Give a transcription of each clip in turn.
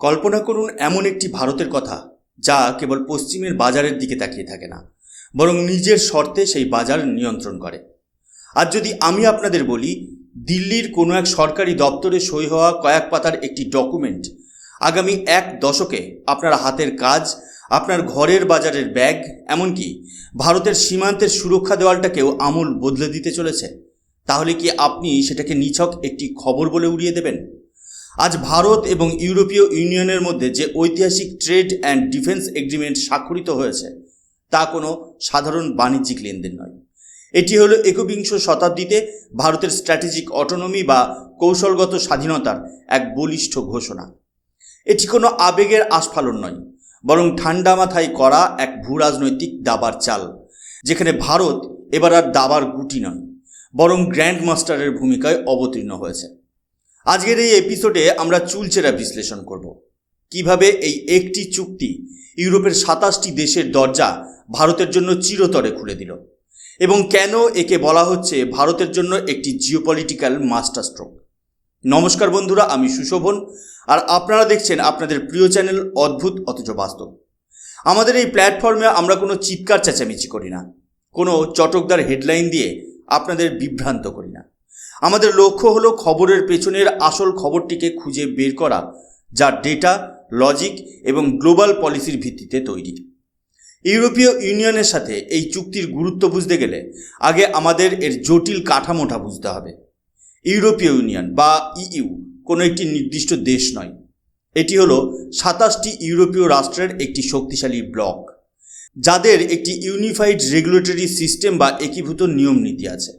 কল্পনা করুন এমন একটি ভারতের কথা যা কেবল পশ্চিমের বাজারের দিকে তাকিয়ে থাকে না, বরং নিজের শর্তে সেই বাজার নিয়ন্ত্রণ করে। আর যদি আমি আপনাদের বলি, দিল্লির কোনো এক সরকারি দপ্তরে সই হওয়া কয়েক পাতার একটি ডকুমেন্ট আগামী 1 দশকে আপনার হাতের কাজ, আপনার ঘরের বাজারের ব্যাগ, এমনকি ভারতের সীমান্তের সুরক্ষা দেওয়ালটাকেও আমূল বদলে দিতে চলেছে, তাহলে কি আপনি সেটাকে নিছক একটি খবর বলে উড়িয়ে দেবেন? আজ ভারত এবং ইউরোপীয় ইউনিয়নের মধ্যে যে ঐতিহাসিক ট্রেড অ্যান্ড ডিফেন্স এগ্রিমেন্ট স্বাক্ষরিত হয়েছে তা কোনো সাধারণ বাণিজ্যিক লেনদেন নয়। এটি হলো একবিংশ শতাব্দীতে ভারতের স্ট্র্যাটেজিক অটোনমি বা কৌশলগত স্বাধীনতার এক বলিষ্ঠ ঘোষণা। এটি কোনো আবেগের আস্ফালন নয়, বরং ঠান্ডা মাথায় করা এক ভূরাজনৈতিক দাবার চাল, যেখানে ভারত এবার আর দাবার গুটি নয়, বরং গ্র্যান্ড মাস্টারের ভূমিকায় অবতীর্ণ হয়েছে। আজকের এই এপিসোডে আমরা চুলচেরা বিশ্লেষণ করব কিভাবে এই একটি চুক্তি ইউরোপের 27টি দেশের দরজা ভারতের জন্য চিরতরে খুলে দিল, এবং কেন একে বলা হচ্ছে ভারতের জন্য একটি জিওপলিটিক্যাল মাস্টার স্ট্রোক। নমস্কার বন্ধুরা, আমি সুশোভন, আর আপনারা দেখছেন আপনাদের প্রিয় চ্যানেল অদ্ভুত অথচ বাস্তব। আমাদের এই প্ল্যাটফর্মে আমরা কোনো চিৎকার চেঁচামেচি করি না, কোনো চটকদার হেডলাইন দিয়ে আপনাদের বিভ্রান্ত করি না। আমাদের লক্ষ্য হলো খবরের পেছনের আসল খবরটিকে খুঁজে বের করা, যা ডেটা, লজিক এবং গ্লোবাল পলিসির ভিত্তিতে তৈরি। ইউরোপীয় ইউনিয়নের সাথে এই চুক্তির গুরুত্ব বুঝতে গেলে আগে আমাদের এর জটিল কাঠামোটা বুঝতে হবে। ইউরোপীয় ইউনিয়ন বা ইইউ কোনো একটি নির্দিষ্ট দেশ নয়, এটি হলো 27টি ইউরোপীয় রাষ্ট্রের একটি শক্তিশালী ব্লক, যাদের একটি ইউনিফাইড রেগুলেটরি সিস্টেম বা একীভূত নিয়ম নীতি আছে।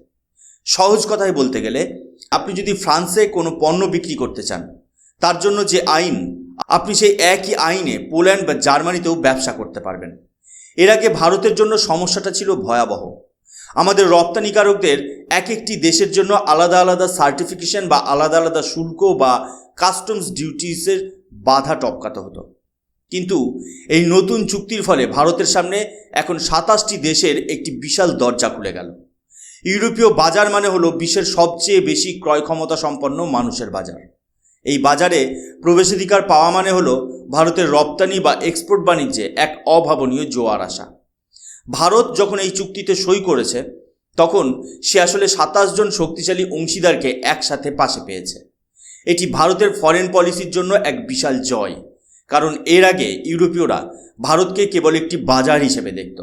সহজ কথায় বলতে গেলে, আপনি যদি ফ্রান্সে কোনো পণ্য বিক্রি করতে চান, তার জন্য যে আইন, আপনি সেই একই আইনে পোল্যান্ড বা জার্মানিতেও ব্যবসা করতে পারবেন। এর আগে ভারতের জন্য সমস্যাটা ছিল ভয়াবহ। আমাদের রপ্তানিকারকদের এক একটি দেশের জন্য আলাদা আলাদা সার্টিফিকেশন বা আলাদা আলাদা শুল্ক বা কাস্টমস ডিউটিসের বাধা টপকাতে হতো। কিন্তু এই নতুন চুক্তির ফলে ভারতের সামনে এখন 27টি দেশের একটি বিশাল দরজা খুলে গেল। ইউরোপীয় বাজার মানে হলো বিশ্বের সবচেয়ে বেশি ক্রয় ক্ষমতা সম্পন্ন মানুষের বাজার। এই বাজারে প্রবেশাধিকার পাওয়া মানে হলো ভারতের রপ্তানি বা এক্সপোর্ট বাণিজ্যে এক অভাবনীয় জোয়ার আসা। ভারত যখন এই চুক্তিতে সই করেছে, তখন সে আসলে 27 জন শক্তিশালী অংশীদারকে একসাথে পাশে পেয়েছে। এটি ভারতের ফরেন পলিসির জন্য এক বিশাল জয়, কারণ এর আগে ইউরোপীয়রা ভারতকে কেবল একটি বাজার হিসেবে দেখত,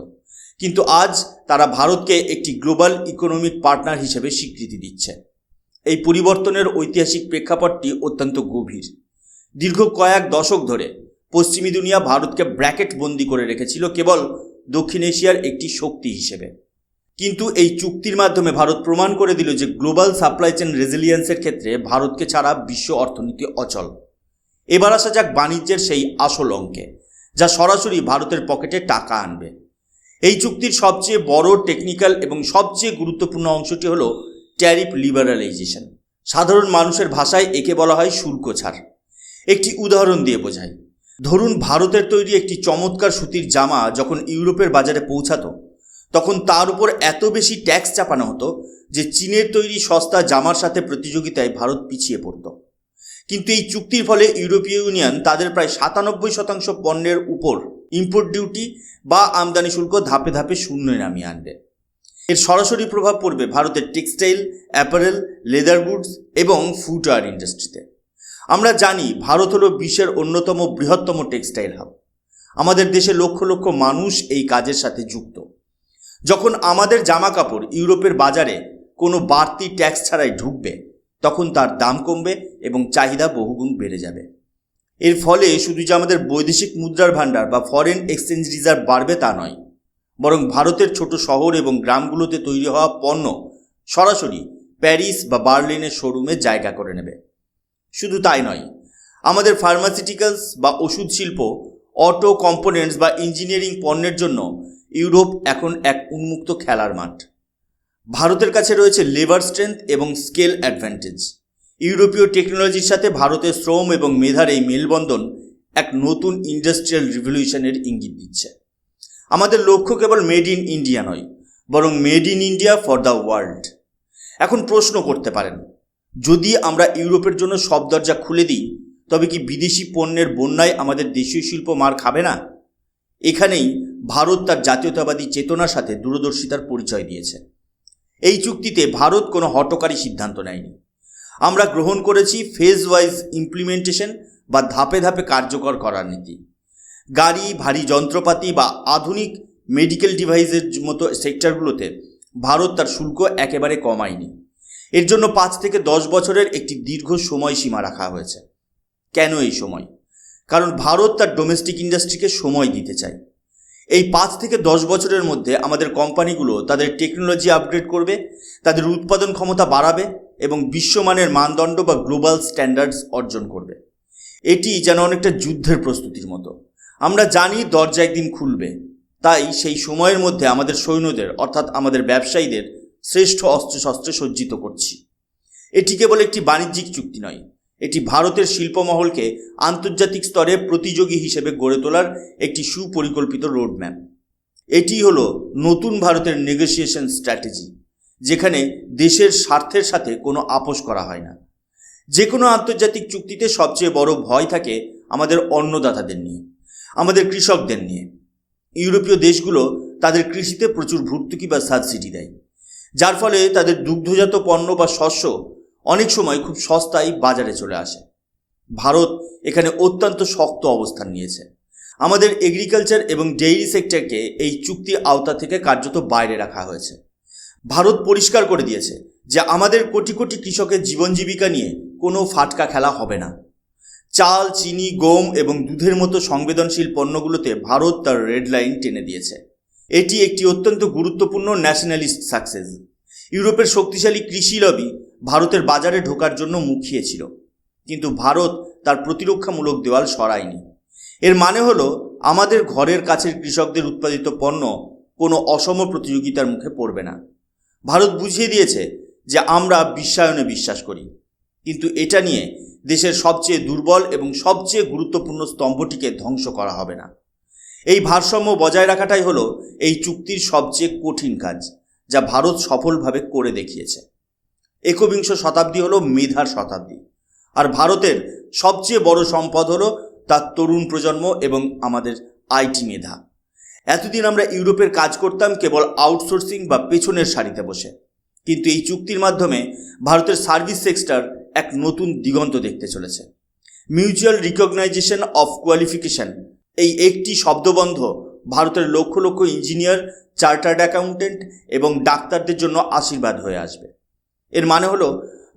কিন্তু আজ তারা ভারতকে একটি গ্লোবাল ইকোনমিক পার্টনার হিসেবে স্বীকৃতি দিচ্ছে। এই পরিবর্তনের ঐতিহাসিক প্রেক্ষাপটটি অত্যন্ত গভীর। দীর্ঘ কয়েক দশক ধরে পশ্চিমী দুনিয়া ভারতকে ব্র্যাকেট বন্দি করে রেখেছিল কেবল দক্ষিণ এশিয়ার একটি শক্তি হিসেবে। কিন্তু এই চুক্তির মাধ্যমে ভারত প্রমাণ করে দিল যে গ্লোবাল সাপ্লাই চেন রেজিলিয়েন্সের ক্ষেত্রে ভারতকে ছাড়া বিশ্ব অর্থনীতি অচল। এবার আসা যাক বাণিজ্যের সেই আসল অঙ্কে, যা সরাসরি ভারতের পকেটে টাকা আনবে। এই চুক্তির সবচেয়ে বড় টেকনিক্যাল এবং সবচেয়ে গুরুত্বপূর্ণ অংশটি হলো ট্যারিফ লিবারালাইজেশন। সাধারণ মানুষের ভাষায় একে বলা হয় শুল্ক ছাড়। একটি উদাহরণ দিয়ে বোঝাই, ধরুন ভারতের তৈরি একটি চমৎকার সুতির জামা যখন ইউরোপের বাজারে পৌঁছাতো, তখন তার উপর এত বেশি ট্যাক্স চাপানো হতো যে চীনের তৈরি সস্তা জামার সাথে প্রতিযোগিতায় ভারত পিছিয়ে পড়ত। কিন্তু এই চুক্তির ফলে ইউরোপীয় ইউনিয়ন তাদের প্রায় 97% পণ্যের উপর ইম্পোর্ট ডিউটি বা আমদানি শুল্ক ধাপে ধাপে শূন্যে নামিয়ে আনবে। এর সরাসরি প্রভাব পড়বে ভারতের টেক্সটাইল, অ্যাপারেল, লেদার গুডস এবং ফুটওয়্যার ইন্ডাস্ট্রিতে। আমরা জানি ভারত হলো বিশ্বের অন্যতম বৃহত্তম টেক্সটাইল হাব। আমাদের দেশে লক্ষ লক্ষ মানুষ এই কাজের সাথে যুক্ত। যখন আমাদের জামা কাপড় ইউরোপের বাজারে কোনো বাড়তি ট্যাক্স ছাড়াই ঢুকবে, তখন তার দাম কমবে এবং চাহিদা বহুগুণ বেড়ে যাবে। এর ফলে শুধু যে আমাদের বৈদেশিক মুদ্রার ভাণ্ডার বা ফরেন এক্সচেঞ্জ রিজার্ভ বাড়বে তা নয়, বরং ভারতের ছোট শহর এবং গ্রামগুলোতে তৈরি হওয়া পণ্য সরাসরি প্যারিস বা বার্লিনের শোরুমে জায়গা করে নেবে। শুধু তাই নয়, আমাদের ফার্মাসিউটিক্যালস বা ওষুধ শিল্প, অটো কম্পোনেন্টস বা ইঞ্জিনিয়ারিং পণ্যের জন্য ইউরোপ এখন এক উন্মুক্ত খেলার মাঠ। ভারতের কাছে রয়েছে লেবার স্ট্রেংথ এবং স্কেল অ্যাডভান্টেজ। ইউরোপীয় টেকনোলজির সাথে ভারতের শ্রম এবং মেধার এই মেলবন্ধন এক নতুন ইন্ডাস্ট্রিয়াল রিভলিউশনের ইঙ্গিত দিচ্ছে। আমাদের লক্ষ্য কেবল মেড ইন ইন্ডিয়া নয়, বরং made in India for the world. এখন প্রশ্ন করতে পারেন, যদি আমরা ইউরোপের জন্য সব দরজা খুলে দিই, তবে কি বিদেশি পণ্যের বন্যায় আমাদের দেশীয় শিল্প মার খাবে না? এখানেই ভারত তার জাতীয়তাবাদী চেতনার সাথে দূরদর্শিতার পরিচয় দিয়েছে। এই চুক্তিতে ভারত কোনো হঠকারী সিদ্ধান্ত নেয়নি। আমরা গ্রহণ করেছি ফেজ ওয়াইজ ইমপ্লিমেন্টেশন বা ধাপে ধাপে কার্যকর করার নীতি। গাড়ি, ভারী যন্ত্রপাতি বা আধুনিক মেডিকেল ডিভাইসের মতো সেক্টরগুলোতে ভারত তার শুল্ক একেবারে কমায়নি। এর জন্য 5 থেকে 10 বছরের একটি দীর্ঘ সময়সীমা রাখা হয়েছে। কেন এই সময়? কারণ ভারত তার ডোমেস্টিক ইন্ডাস্ট্রিকে সময় দিতে চায়। এই 5 থেকে 10 বছরের মধ্যে আমাদের কোম্পানিগুলো তাদের টেকনোলজি আপগ্রেড করবে, তাদের উৎপাদন ক্ষমতা বাড়াবে এবং বিশ্বমানের মানদণ্ড বা গ্লোবাল স্ট্যান্ডার্ডস অর্জন করবে। এটি যেন অনেকটা যুদ্ধের প্রস্তুতির মতো। আমরা জানি দরজা একদিন খুলবে, তাই সেই সময়ের মধ্যে আমাদের সৈন্যদের অর্থাৎ আমাদের ব্যবসায়ীদের শ্রেষ্ঠ অস্ত্রশস্ত্রে সজ্জিত করছি। এটি কেবল একটি বাণিজ্যিক চুক্তি নয়, এটি ভারতের শিল্পমহলকে আন্তর্জাতিক স্তরে প্রতিযোগী হিসেবে গড়ে তোলার একটি সুপরিকল্পিত রোডম্যাপ। এটি হলো নতুন ভারতের নেগোসিয়েশন স্ট্র্যাটেজি, যেখানে দেশের স্বার্থের সাথে কোনো আপোষ করা হয় না। যে কোনো আন্তর্জাতিক চুক্তিতে সবচেয়ে বড় ভয় থাকে আমাদের অন্নদাতাদের নিয়ে, আমাদের কৃষকদের নিয়ে। ইউরোপীয় দেশগুলো তাদের কৃষিতে প্রচুর ভর্তুকি বা সাবসিডি দেয়, যার ফলে তাদের দুগ্ধজাত পণ্য বা শস্য অনেক সময় খুব সস্তায় বাজারে চলে আসে। ভারত এখানে অত্যন্ত শক্ত অবস্থান নিয়েছে। আমাদের এগ্রিকালচার এবং ডেইরি সেক্টরকে এই চুক্তির আওতা থেকে কার্যত বাইরে রাখা হয়েছে। ভারত পরিষ্কার করে দিয়েছে যে আমাদের কোটি কোটি কৃষকের জীবন জীবিকা নিয়ে কোনো ফাটকা খেলা হবে না। চাল, চিনি, গম এবং দুধের মতো সংবেদনশীল পণ্যগুলোতে ভারত তার রেড লাইন টেনে দিয়েছে। এটি একটি অত্যন্ত গুরুত্বপূর্ণ ন্যাশনালিস্ট সাকসেস। ইউরোপের শক্তিশালী কৃষি লবি ভারতের বাজারে ঢোকার জন্য মুখিয়েছিল, কিন্তু ভারত তার প্রতিরক্ষামূলক দেওয়াল সরায়নি। এর মানে হলো আমাদের ঘরের কাছের কৃষকদের উৎপাদিত পণ্য কোনো অসম প্রতিযোগিতার মুখে পড়বে না। ভারত বুঝিয়ে দিয়েছে যে আমরা বিশ্বায়নে বিশ্বাস করি, কিন্তু এটা নিয়ে দেশের সবচেয়ে দুর্বল এবং সবচেয়ে গুরুত্বপূর্ণ স্তম্ভটিকে ধ্বংস করা হবে না। এই ভারসাম্য বজায় রাখাটাই হলো এই চুক্তির সবচেয়ে কঠিন কাজ, যা ভারত সফলভাবে করে দেখিয়েছে। একবিংশ শতাব্দী হলো মেধার শতাব্দী, আর ভারতের সবচেয়ে বড় সম্পদ হলো তার তরুণ প্রজন্ম এবং আমাদের আইটি মেধা। এতদিন আমরা ইউরোপের কাজ করতাম কেবল আউটসোর্সিং বা পেছনের সারিতে বসে, কিন্তু এই চুক্তির মাধ্যমে ভারতের সার্ভিস সেক্টর এক নতুন দিগন্ত দেখতে চলেছে। মিউচুয়াল রিকগনাইজেশন অফ কোয়ালিফিকেশন, এই একটি শব্দবন্ধ ভারতের lakh lakh engineer, chartered accountant এবং ডাক্তারদের জন্য আশীর্বাদ হয়ে আসবে। এর মানে হলো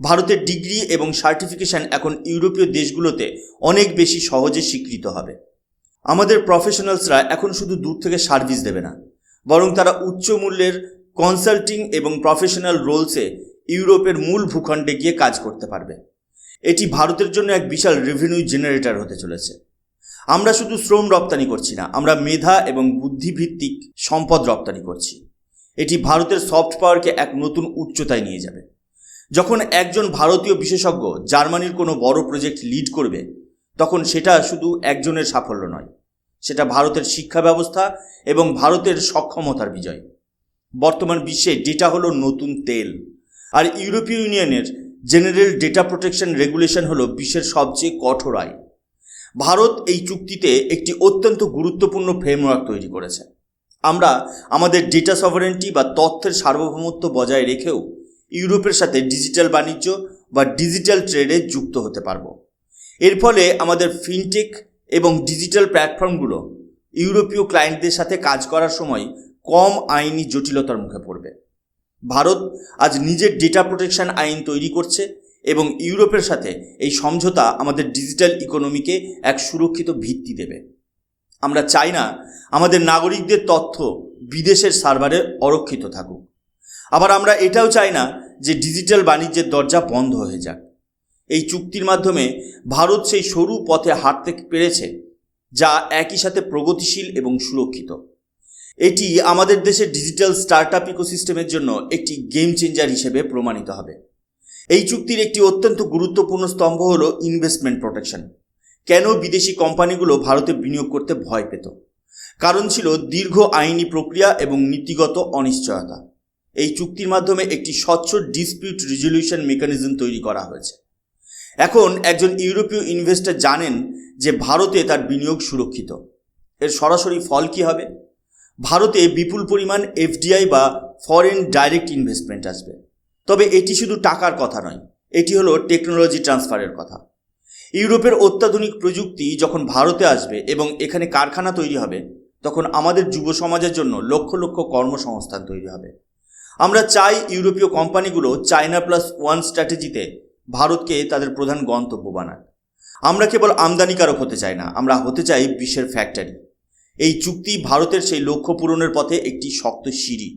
ভারতের ডিগ্রি এবং সার্টিফিকেশন এখন ইউরোপীয় দেশগুলোতে অনেক বেশি সহজে স্বীকৃত হবে। আমাদের প্রফেশনালসরা এখন শুধু দূর থেকে সার্ভিস দেবে না, বরং তারা উচ্চ মূল্যের কনসাল্টিং এবং প্রফেশনাল রোলসে ইউরোপের মূল ভূখণ্ডে গিয়ে কাজ করতে পারবে। এটি ভারতের জন্য এক বিশাল রেভিনিউ জেনারেটর হতে চলেছে। আমরা শুধু শ্রম রপ্তানি করছি না, আমরা মেধা এবং বুদ্ধিভিত্তিক সম্পদ রপ্তানি করছি। এটি ভারতের সফট পাওয়ারকে এক নতুন উচ্চতায় নিয়ে যাবে। যখন একজন ভারতীয় বিশেষজ্ঞ জার্মানির কোনো বড় প্রজেক্ট লিড করবে, তখন সেটা শুধু একজনের সাফল্য নয়, সেটা ভারতের শিক্ষা ব্যবস্থা এবং ভারতের সক্ষমতার বিজয়। বর্তমান বিশ্বে ডেটা হলো নতুন তেল, আর ইউরোপীয় ইউনিয়নের জেনারেল ডেটা প্রোটেকশন রেগুলেশন হলো বিশ্বের সবচেয়ে কঠোর আইন। ভারত এই চুক্তিতে একটি অত্যন্ত গুরুত্বপূর্ণ ফ্রেমওয়ার্ক তৈরি করেছে। আমরা আমাদের ডেটা সভারেন্টি বা তথ্যের সার্বভৌমত্ব বজায় রেখেও ইউরোপের সাথে ডিজিটাল বাণিজ্য বা ডিজিটাল ট্রেডে যুক্ত হতে পারব। এর ফলে আমাদের ফিনটেক এবং ডিজিটাল প্ল্যাটফর্মগুলো ইউরোপীয় ক্লায়েন্টদের সাথে কাজ করার সময় কম আইনি জটিলতার মুখে পড়বে। ভারত আজ নিজের ডেটা প্রোটেকশন আইন তৈরি করছে এবং ইউরোপের সাথে এই সমঝোতা আমাদের ডিজিটাল ইকোনমিকে এক সুরক্ষিত ভিত্তি দেবে। আমরা চাই না আমাদের নাগরিকদের তথ্য বিদেশের সার্ভারে অরক্ষিত থাকুক। আবার আমরা এটাও চাই না যে ডিজিটাল বাণিজ্যের দরজা বন্ধ হয়ে যাক। এই চুক্তির মাধ্যমে ভারত সেই সরু পথে হাঁটতে পেরেছে, যা একই সাথে প্রগতিশীল এবং সুরক্ষিত। এটি আমাদের দেশের ডিজিটাল স্টার্টআপ ইকোসিস্টেমের জন্য একটি গেম চেঞ্জার হিসেবে প্রমাণিত হবে। এই চুক্তির একটি অত্যন্ত গুরুত্বপূর্ণ স্তম্ভ হলো ইনভেস্টমেন্ট প্রোটেকশন। কেন বিদেশি কোম্পানিগুলো ভারতে বিনিয়োগ করতে ভয় পেত? কারণ ছিল দীর্ঘ আইনি প্রক্রিয়া এবং নীতিগত অনিশ্চয়তা। এই চুক্তির মাধ্যমে একটি স্বচ্ছ ডিসপিউট রেজলিউশন মেকানিজম তৈরি করা হয়েছে। এখন একজন ইউরোপীয় ইনভেস্টর জানেন যে ভারতে তার বিনিয়োগ সুরক্ষিত। এর সরাসরি ফল কী হবে? ভারতে বিপুল পরিমাণ এফডিআই বা ফরেন ডাইরেক্ট ইনভেস্টমেন্ট আসবে। তবে এটি শুধু টাকার কথা নয়, এটি হলো টেকনোলজি ট্রান্সফারের কথা। ইউরোপের অত্যাধুনিক প্রযুক্তি যখন ভারতে আসবে এবং এখানে কারখানা তৈরি হবে, তখন আমাদের যুব সমাজের জন্য লক্ষ লক্ষ কর্মসংস্থান তৈরি হবে। আমরা চাই ইউরোপীয় কোম্পানিগুলো চায়না +1 স্ট্র্যাটেজিতে ভারতকে তাদের প্রধান গন্তব্য বানাক। আমরা কেবল আমদানিকারক হতে চাই না, আমরা হতে চাই বিশ্বের ফ্যাক্টরি। এই চুক্তি ভারতের সেই লক্ষ্য পূরণের পথে একটি শক্ত সিঁড়ি।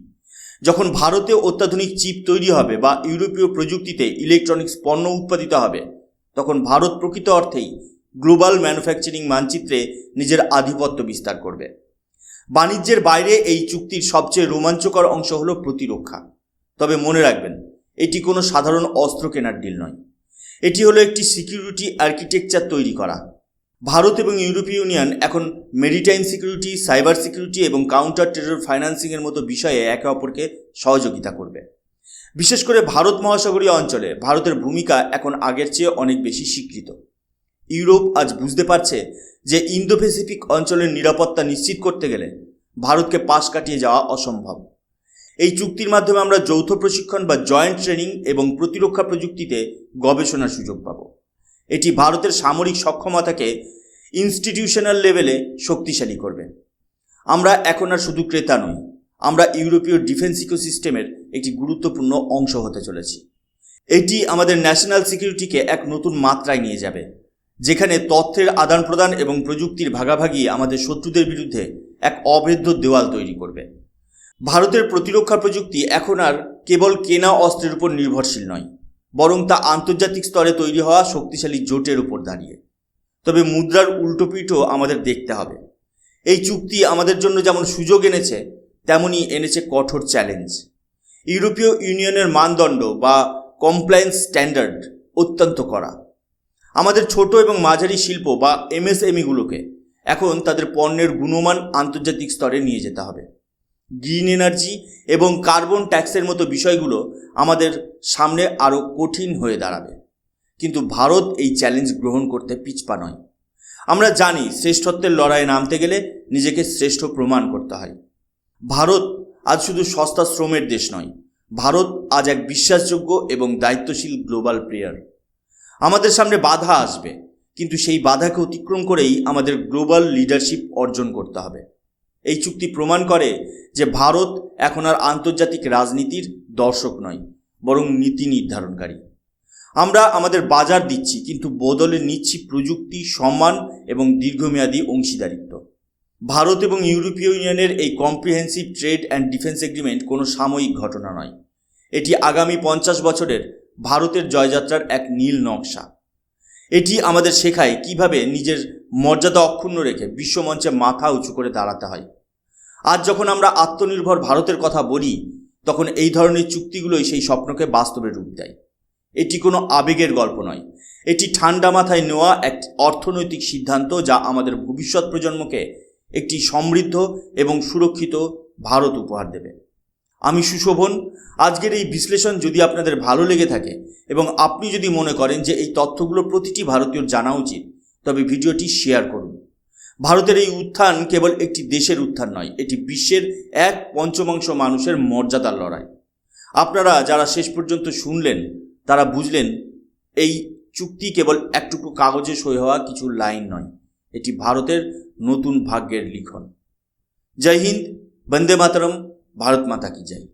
যখন ভারতে অত্যাধুনিক চিপ তৈরি হবে বা ইউরোপীয় প্রযুক্তিতে ইলেকট্রনিক্স পণ্য উৎপাদিত হবে, তখন ভারত প্রকৃত অর্থেই গ্লোবাল ম্যানুফ্যাকচারিং মানচিত্রে নিজের আধিপত্য বিস্তার করবে। বাণিজ্যের বাইরে এই চুক্তির সবচেয়ে রোমাঞ্চকর অংশ হলো প্রতিরক্ষা। তবে মনে রাখবেন, এটি কোনো সাধারণ অস্ত্র কেনার ডিল নয়, এটি হলো একটি সিকিউরিটি আর্কিটেকচার তৈরি করা। ভারত এবং ইউরোপীয় ইউনিয়ন এখন মেরিটাইম সিকিউরিটি, সাইবার সিকিউরিটি এবং কাউন্টার টেরর ফাইন্যান্সিংয়ের মতো বিষয়ে একে অপরকে সহযোগিতা করবে। বিশেষ করে ভারত মহাসাগরীয় অঞ্চলে ভারতের ভূমিকা এখন আগের চেয়ে অনেক বেশি স্বীকৃত। ইউরোপ আজ বুঝতে পারছে যে ইন্দো প্যাসিফিক অঞ্চলের নিরাপত্তা নিশ্চিত করতে গেলে ভারতকে পাশ কাটিয়ে যাওয়া অসম্ভব। এই চুক্তির মাধ্যমে আমরা যৌথ প্রশিক্ষণ বা জয়েন্ট ট্রেনিং এবং প্রতিরক্ষা প্রযুক্তিতে গবেষণার সুযোগ পাব। এটি ভারতের সামরিক সক্ষমতাকে ইনস্টিটিউশনাল লেভেলে শক্তিশালী করবে। আমরা এখন আর শুধু ক্রেতা নই, আমরা ইউরোপীয় ডিফেন্স ইকোসিস্টেমের একটি গুরুত্বপূর্ণ অংশ হতে চলেছি। এটি আমাদের ন্যাশনাল সিকিউরিটিকে এক নতুন মাত্রায় নিয়ে যাবে, যেখানে তথ্যের আদান প্রদান এবং প্রযুক্তির ভাগাভাগি আমাদের শত্রুদের বিরুদ্ধে এক অভেদ্য দেওয়াল তৈরি করবে। ভারতের প্রতিরক্ষা প্রযুক্তি এখন আর কেবল কেনা অস্ত্রের উপর নির্ভরশীল নয়, বরং তা আন্তর্জাতিক স্তরে তৈরি হওয়া শক্তিশালী জোটের উপর দাঁড়িয়ে। তবে মুদ্রার উল্টোপিঠও আমাদের দেখতে হবে। এই চুক্তি আমাদের জন্য যেমন সুযোগ এনেছে, তেমনই এনেছে কঠোর চ্যালেঞ্জ। ইউরোপীয় ইউনিয়নের মানদণ্ড বা কমপ্লায়েন্স স্ট্যান্ডার্ড অত্যন্ত কড়া। আমাদের ছোট এবং মাঝারি শিল্প বা এমএসএমইগুলোকে এখন তাদের পণ্যের গুণমান আন্তর্জাতিক স্তরে নিয়ে যেতে হবে। গ্রিন এনার্জি এবং কার্বন ট্যাক্সের মতো বিষয়গুলো আমাদের সামনে আরও কঠিন হয়ে দাঁড়াবে, কিন্তু ভারত এই চ্যালেঞ্জ গ্রহণ করতে পিছপা নয়। আমরা জানি শ্রেষ্ঠত্বের লড়াইয়ে নামতে গেলে নিজেকে শ্রেষ্ঠ প্রমাণ করতে হয়। ভারত আজ শুধু সস্তা শ্রমের দেশ নয়, ভারত আজ এক বিশ্বাসযোগ্য এবং দায়িত্বশীল গ্লোবাল প্লেয়ার। আমাদের সামনে বাধা আসবে, কিন্তু সেই বাধাকে অতিক্রম করেই আমাদের গ্লোবাল লিডারশিপ অর্জন করতে হবে। এই চুক্তি প্রমাণ করে যে ভারত এখন আর আন্তর্জাতিক রাজনীতির দর্শক নয়, বরং নীতি নির্ধারণকারী। আমরা আমাদের বাজার দিচ্ছি, কিন্তু বদলে নিচ্ছি প্রযুক্তি, সম্মান এবং দীর্ঘমেয়াদী অংশীদারিত্ব। ভারত এবং ইউরোপীয় ইউনিয়নের এই comprehensive trade and defence agreement কোনো সাময়িক ঘটনা নয়, এটি আগামী 50 বছরের ভারতের জয়যাত্রার এক নীল নকশা। এটি আমাদের শেখায় কিভাবে নিজের মর্যাদা অক্ষুণ্ণ রেখে বিশ্বমঞ্চে মাথা উঁচু করে দাঁড়াতে হয়। আজ যখন আমরা আত্মনির্ভর ভারতের কথা বলি, তখন এই ধরনের চুক্তিগুলোই সেই স্বপ্নকে বাস্তবে রূপ দেয়। এটি কোনো আবেগের গল্প নয়, এটি ঠান্ডা মাথায় নেওয়া এক অর্থনৈতিক সিদ্ধান্ত, যা আমাদের ভবিষ্যৎ প্রজন্মকে একটি সমৃদ্ধ এবং সুরক্ষিত ভারত উপহার দেবে। আমি সুশোভন। আজকের এই বিশ্লেষণ যদি আপনাদের ভালো লেগে থাকে এবং আপনি যদি মনে করেন যে এই তথ্যগুলো প্রতিটি ভারতীয়র জানা উচিত, তবে ভিডিওটি শেয়ার করুন। ভারতের এই উত্থান কেবল একটি দেশের উত্থান নয়, এটি বিশ্বের 1/5 মানুষের মর্যাদার লড়াই। আপনারা যারা শেষ পর্যন্ত শুনলেন, তারা বুঝলেন এই চুক্তি কেবল একটুকু কাগজে সই হওয়া কিছু লাইন নয়, এটি ভারতের নতুন ভাগ্যের লিখন। জয় হিন্দ, বন্দে মাতরম, ভারত মাতা কি জয়।